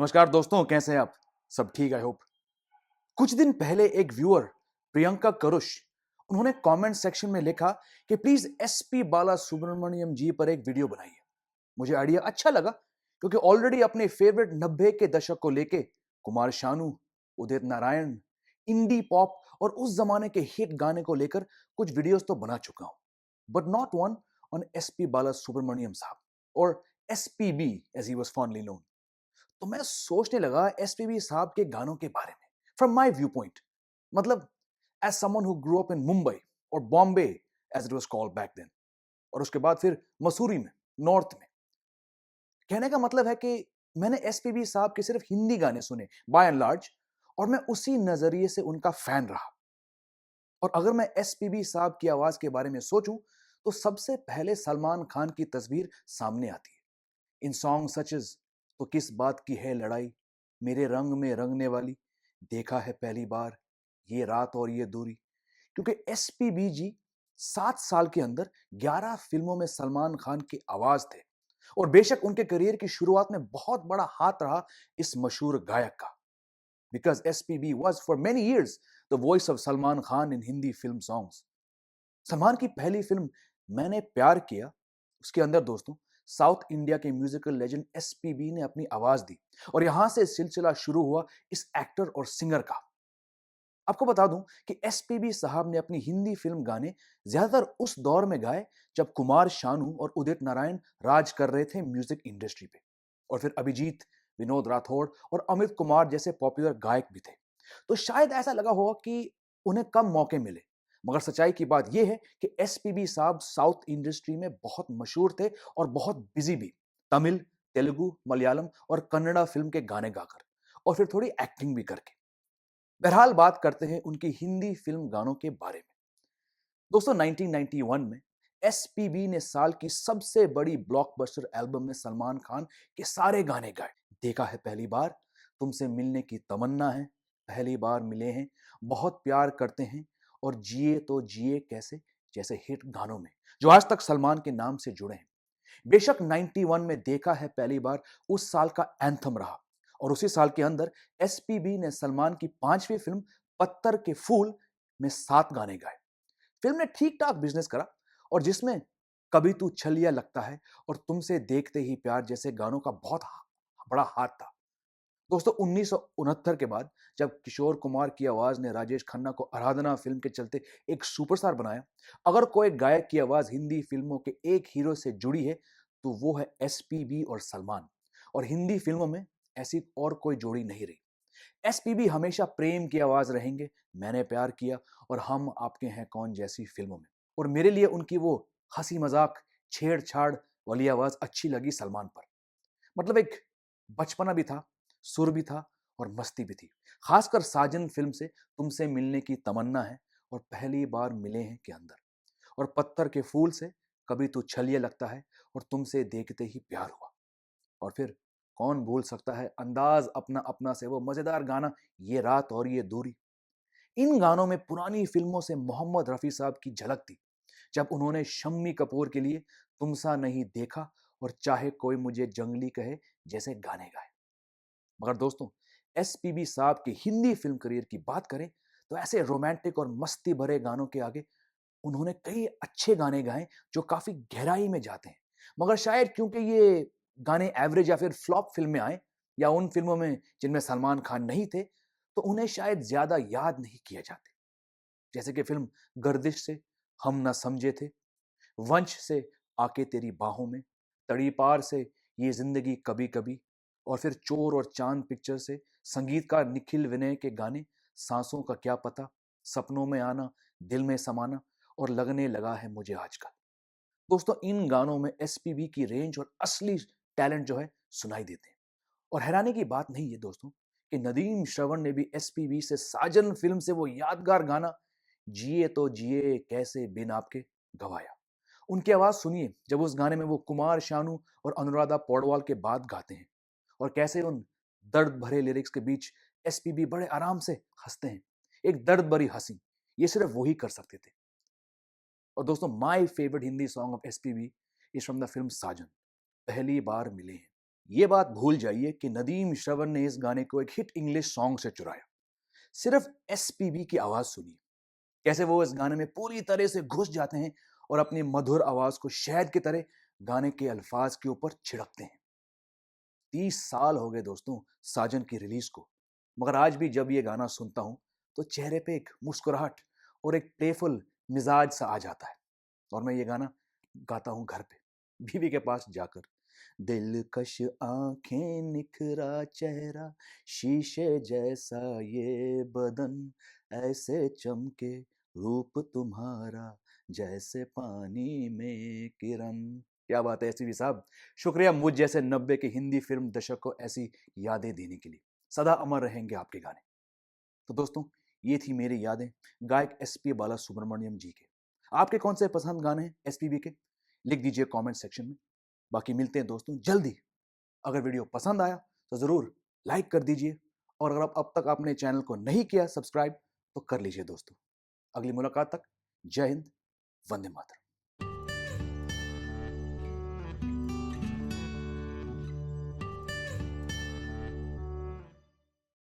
नमस्कार दोस्तों, कैसे हैं आप? सब ठीक आई होप। कुछ दिन पहले एक व्यूअर प्रियंका करुष, उन्होंने कमेंट सेक्शन में लिखा कि प्लीज एसपी बाला सुब्रमण्यम जी पर एक वीडियो बनाइए। मुझे आइडिया अच्छा लगा क्योंकि ऑलरेडी अपने फेवरेट 90 के दशक को लेके कुमार शानू, उदित नारायण, इंडी पॉप और उस जमाने के हिट गाने को लेकर कुछ वीडियोस तो बना चुका हूं, but not one on SP Bala Subrahmanyam साहब और SPB as he was fondly known. तो मैं सोचने लगा एसपीबी साहब के गानों के बारे में फ्रॉम माय व्यू पॉइंट, मतलब as someone who grow up in Mumbai और Bombay as it was called back then, और उसके बाद फिर मसूरी में, नॉर्थ में। कहने का मतलब है कि मैंने एसपीबी साहब के सिर्फ हिंदी गाने सुने बाय एंड लार्ज, और मैं उसी नजरिए से उनका फैन रहा। और अगर मैं एसपीबी साहब की आवाज के बारे में सोचूं तो सबसे पहले सलमान खान की तस्वीर सामने आती है इन सॉन्ग सच एज तो किस बात की है लड़ाई, मेरे रंग में रंगने वाली, देखा है पहली बार, ये रात और ये दूरी। क्योंकि एसपीबी जी 7 साल के अंदर 11 फिल्मों में सलमान खान की आवाज थे, और बेशक उनके करियर की शुरुआत में बहुत बड़ा हाथ रहा इस मशहूर गायक का, because SPB was for many years the voice of Salman Khan in Hindi film songs. Salman की पहली फिल्म मैंने प्यार किया, उसके अंदर दोस्तों साउथ इंडिया के म्यूजिकल लेजेंड एसपीबी ने अपनी आवाज दी, और यहां से सिलसिला शुरू हुआ इस एक्टर और सिंगर का। आपको बता दूं कि एसपीबी साहब ने अपनी हिंदी फिल्म गाने ज्यादातर उस दौर में गाए जब कुमार शानू और उदित नारायण राज कर रहे थे म्यूजिक इंडस्ट्री पे, और फिर अभिजीत, विनोद राठौड़ और अमित कुमार जैसे पॉपुलर गायक भी थे। तो शायद ऐसा लगा होगा कि उन्हें कम मौके मिले, मगर सच्चाई की बात यह है कि एसपीबी साहब साउथ इंडस्ट्री में बहुत मशहूर थे और बहुत बिजी भी, तमिल, तेलुगु, मलयालम और कन्नड़ा फिल्म के गाने गाकर, और फिर थोड़ी एक्टिंग भी करके। बहरहाल बात करते हैं उनकी हिंदी फिल्म गानों के बारे में। दोस्तों 1991 में एसपीबी ने साल की सबसे बड़ी ब्लॉकबस्टर एल्बम में सलमान खान के सारे गाने गाए। देखा है पहली बार, तुमसे मिलने की तमन्ना है, पहली बार मिले हैं, बहुत प्यार करते हैं और जिए तो जिए कैसे जैसे हिट गानों में, जो आज तक सलमान के नाम से जुड़े हैं। बेशक 91 में देखा है पहली बार उस साल का एंथम रहा, और उसी साल के अंदर एसपीबी ने सलमान की 5वीं फिल्म पत्थर के फूल में 7 गाने गाए। फिल्म ने ठीक ठाक बिजनेस करा, और जिसमें कभी तू छलिया लगता है और तुमसे देखते ही प्यार जैसे गानों का बहुत बड़ा हाथ था। दोस्तों 1969 के बाद जब किशोर कुमार की आवाज ने राजेश खन्ना को आराधना फिल्म के चलते एक सुपरस्टार बनाया, अगर कोई गायक की आवाज हिंदी फिल्मों के एक हीरो से जुड़ी है तो वो है एसपीबी और सलमान, और हिंदी फिल्मों में ऐसी और कोई जोड़ी नहीं रही। एसपीबी हमेशा प्रेम की आवाज रहेंगे, मैंने प्यार किया और हम आपके हैं कौन जैसी फिल्मों में, और मेरे लिए उनकी वो हंसी मजाक, छेड़छाड़ वाली आवाज अच्छी लगी सलमान पर। मतलब एक बचपना भी था, सुर भी था और मस्ती भी थी। खासकर साजन फिल्म से तुमसे मिलने की तमन्ना है और पहली बार मिले हैं के अंदर, और पत्थर के फूल से कभी तू छलिए लगता है और तुमसे देखते ही प्यार हुआ, और फिर कौन भूल सकता है अंदाज अपना अपना से वो मजेदार गाना ये रात और ये दूरी। इन गानों में पुरानी फिल्मों से मोहम्मद रफी साहब की झलक थी, जब उन्होंने शम्मी कपूर के लिए तुमसा नहीं देखा और चाहे कोई मुझे जंगली कहे जैसे गाने गाए। मगर दोस्तों एसपीबी साहब की हिंदी फिल्म करियर की बात करें तो ऐसे रोमांटिक और मस्ती भरे गानों के आगे उन्होंने कई अच्छे गाने गाए जो काफी गहराई में जाते हैं, मगर शायद क्योंकि ये गाने एवरेज या फिर फ्लॉप फिल्म में आए, या उन फिल्मों में जिनमें सलमान खान नहीं थे, तो उन्हें शायद ज्यादा याद नहीं किए जाते। जैसे कि फिल्म गर्दिश से हम ना समझे थे, वंश से आके तेरी बाहों में, तड़ीपार से ये जिंदगी कभी कभी, और फिर चोर और चांद पिक्चर से संगीतकार निखिल विनय के गाने सांसों का क्या पता, सपनों में आना, दिल में समाना और लगने लगा है मुझे आजकल। दोस्तों इन गानों में एसपीबी की रेंज और असली टैलेंट जो है सुनाई देते हैं। और हैरानी की बात नहीं है दोस्तों कि नदीम श्रवण ने भी एसपीबी से साजन फिल्म से वो यादगार गाना जिए तो जिए कैसे बिन आपके गवाया। उनकी आवाज सुनिए जब उस गाने में वो कुमार शानू और अनुराधा पौडवाल के बाद गाते हैं, और कैसे उन दर्द भरे लिरिक्स के बीच एसपीबी बड़े आराम से हंसते हैं। एक दर्द भरी हंसी ये सिर्फ वही कर सकते थे। और दोस्तों my favourite Hindi song of SPB is from the film Saajan, पहली बार मिले हैं। ये बात भूल जाइए कि नदीम श्रवण ने इस गाने को एक हिट इंग्लिश सॉन्ग से चुराया। सिर्फ एसपीबी की आवाज सुनिए, कैसे वो इस गाने में पूरी तरह से घुस जाते हैं और अपनी मधुर आवाज को शहद की तरह गाने के अल्फाज के ऊपर छिड़कते हैं। 30 साल हो गए दोस्तों साजन की रिलीज को, मगर आज भी जब ये गाना सुनता हूं तो चेहरे पे एक मुस्कुराहट और एक प्लेफुल मिजाज सा आ जाता है। और मैं ये गाना गाता हूं घर पे बीवी के पास जाकर। दिलकश आंखें, निखरा चेहरा, शीशे जैसा ये बदन, ऐसे चमके रूप तुम्हारा जैसे पानी में किरण। क्या बात है एसपीबी साहब, शुक्रिया मुझ जैसे 90 के हिंदी फिल्म दर्शक को ऐसी यादें देने के लिए। सदा अमर रहेंगे आपके गाने। तो दोस्तों, ये थी मेरी यादें गायक एसपी बाला सुब्रमण्यम जी के। आपके कौन से पसंद गाने हैं एसपीबी के? लिख दीजिए कमेंट सेक्शन में। बाकी मिलते हैं दोस्तों जल्दी। अगर वीडियो पसंद आया तो जरूर लाइक कर दीजिए, और अगर आप अब तक आपने चैनल को नहीं किया सब्सक्राइब तो कर लीजिए दोस्तों। अगली मुलाकात तक जय हिंद, वंदे मातरम।